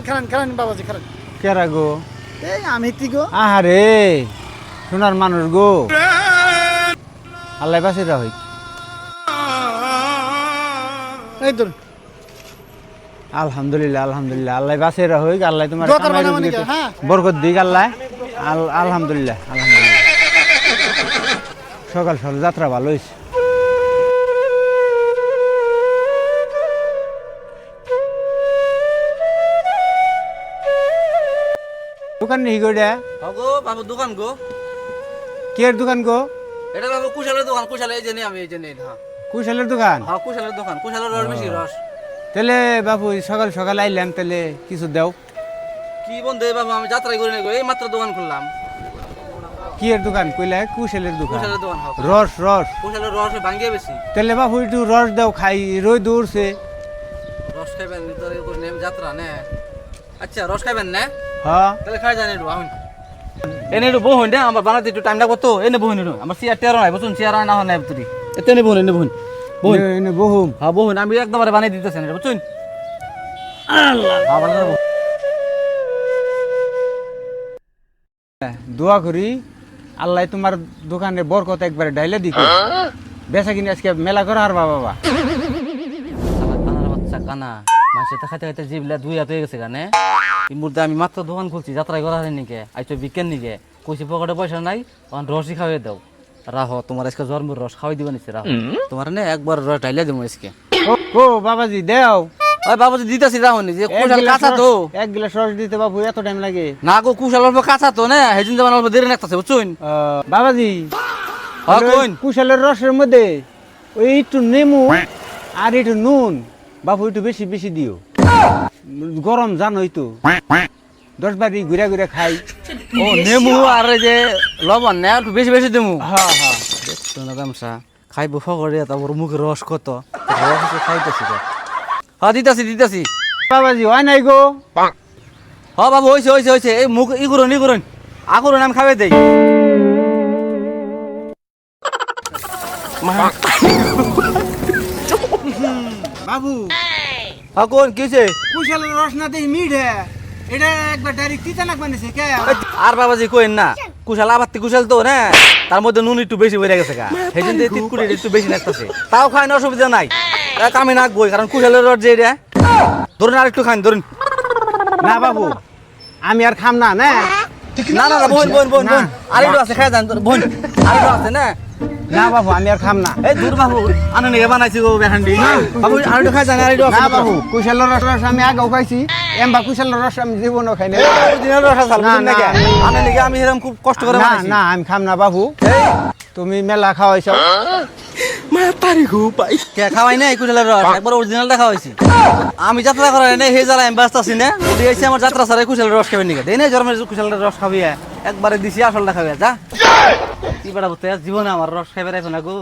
খারান বাবাজি খারান। কেরা গো? এই আমি তি গো। আহারে সোনার মানুষ গো, আল্লাহ বাঁচিয়ে হই। এই তোর আলহামদুলিল্লাহ আলহামদুলিল্লাহ, আল্লাহ বাঁচিয়ে হই, আল্লাহ তোমার দোয়া করবা কামাই না মানে রুজিতে কি, হ্যাঁ? বরকত দিক আল্লাহ। আলহামদুলিল্লাহ আলহামদুলিল্লাহ, সকাল সকাল যাত্রা ভালো হয়েছে। দোকান নেই গো? গো বাবু দোকান গো। কের দোকান গো? এটা বাবু কুশালের দোকান। কুশাল এই যে নেই, আমি এই যে নেই। হ্যাঁ কুশালের দোকান? হ্যাঁ কুশালের দোকান। কুশালের রস বেশি রস। তাহলে বাবু সকাল সকাল আইলাম, তাহলে কিছু দেও। কি বন্ধু এই বাবু, আমি যাত্রাই করি না গো, এই মাত্র দোকান খুললাম। কি এর দোকান কইলা? কুশালের দোকান। কুশালের দোকান হোক। রস রস? কুশালের রস ভাঙ্গিয়ে বেশি। তাহলে বাবু একটু রস দাও, খাই, রই দৌড়ছে। রস খাইবেন তোর করে নেম যাত্রা নে। আচ্ছা রস খাইবেন না? হ্যাঁ তাহলে খাই জানি একটু আহুন। এনে একটু বহুন দে, আমার বানাতে একটু টাইম লাগবে তো। এনে বহুন একটু, আমার চেয়ার টেয়ার নাই বুঝুন, চেয়ার না হয় না তুই। এতে এনে বহুন, এনে বহুন বহুন। বহুম। হ্যাঁ বহুন, আমি একদম বানিয়ে দিতেছেন এটা বুঝুন। আল্লাহ বাবা লাগবো। দোয়া করি আল্লাহ তোমার দোকানে বরকত একবারে ডাইলে দিক, বেচা কিনে আজকে মেলা করা আর বাবা। কানার বাচ্চা কানা মাসে তো খাইতে খাইতে জিবলা দুই হাত হয়ে গেছে গানে। এই মুহূর্তে আমি মাত্র দোকান খুলছি, যাত্রায় করা হয়নি নিকে, আইতো বিকেন নিকে, কইছি পকেটে পয়সা নাই, তখন রসই খাওয়াই দাও। রাহো তোমার আজকে জন্মের রস খাওয়াই দিবা নিচ্ছে, রাহো তোমার না একবার রস ঢাইলে দেবো আজকে। ও বাবাজি দেও। ওই বাবুজি দিতেছি, রাহো নি যে কুশাল কাঁচা তো। এক গ্লাস রস দিতে বাবু এত টাইম লাগে? না গো কুশাল অল্প কাঁচা তো না, সেদিন যেমন অল্প দেরি লাগতেছে বুঝছুন। বাবাজি হ্যাঁ কইন। কুশালের রসের মধ্যে ওই একটু নেমু আর একটু নুন বাবু একটু বেশি বেশি দিও, গরম জানোই তো, 10 বারি ঘুরে ঘুরে খাই। ও নেমু আর এই যে লবণ না একটু বেশি বেশি দেবো। হ্যাঁ হ্যাঁ দেখতো না গামছা খাইবো ফকরে, তারপর মুখে রস কত রস খাইতেছি। হ্যাঁ দিতেছি দিতেছি। বাবাজি হয় নাই গো? হ্যাঁ বাবু হয়েছে হয়েছে হয়েছে, এই মুখ ই করুন আগুন আমি খাবে দেই। বাবু হ্যাঁ কোন কি হয়েছে? কুশালের রস না দেই মিঠে, এটা একবার ডাইরেক্ট তিতা নাক বানিয়েছে কে? আর বাবাজি কইন না, কুশাল আবাত্তি কুশাল তো না, তার মধ্যে নুন একটু বেশি বেড়ে গেছে গা, সেই জন্য তিতকুড়ি একটু বেশি লাগতেছে। তাও খাই না, অসুবিধা নাই, আমি নাকবই, কারণ কুশালের রস যে এটা ধরুন আর একটু খান ধরুন। না বাবু আমি আর খাম না। না না না বোন বোন বোন বোন আর একটু আছে খাই যান বোন, আর একটু আছে না। না বাবু আমি আর খাম না। এই দূর বাবু আনে নিয়ে বানাইছি গো বেহান্ডি। বাবু আর একটু খাই যান, আর একটু আছে না বাবু কুশালের রস আমি আগেও খাইছি, এমবা কুশালের রস আমি জীবনও খাই না। অরিজিনাল রস আছে না, বুঝুন না, নাকি? আনে নিয়ে আমি এরকম খুব কষ্ট করে না বানাইছি। না আমি খাম না বাবু, তুমি মেলা খাওয়াইছো। কে খাওয়াই না কুশালের রস, একবার অরিজিনালটা খাওয়াইছি। আমি যাত্রা করাই না, সেই জ্বালা আমি ব্যস্ত আছি না, উঠে এসে আমার যাত্রা সারে কুশালের রস খাবেন নাকি? দেই না জন্মের কুশালের রস খাবি, একবারে দিছি আসলটা খাবে যা। কি বেড়া বলতে জীবনে আমার রস খাইবে রাখবে না গো।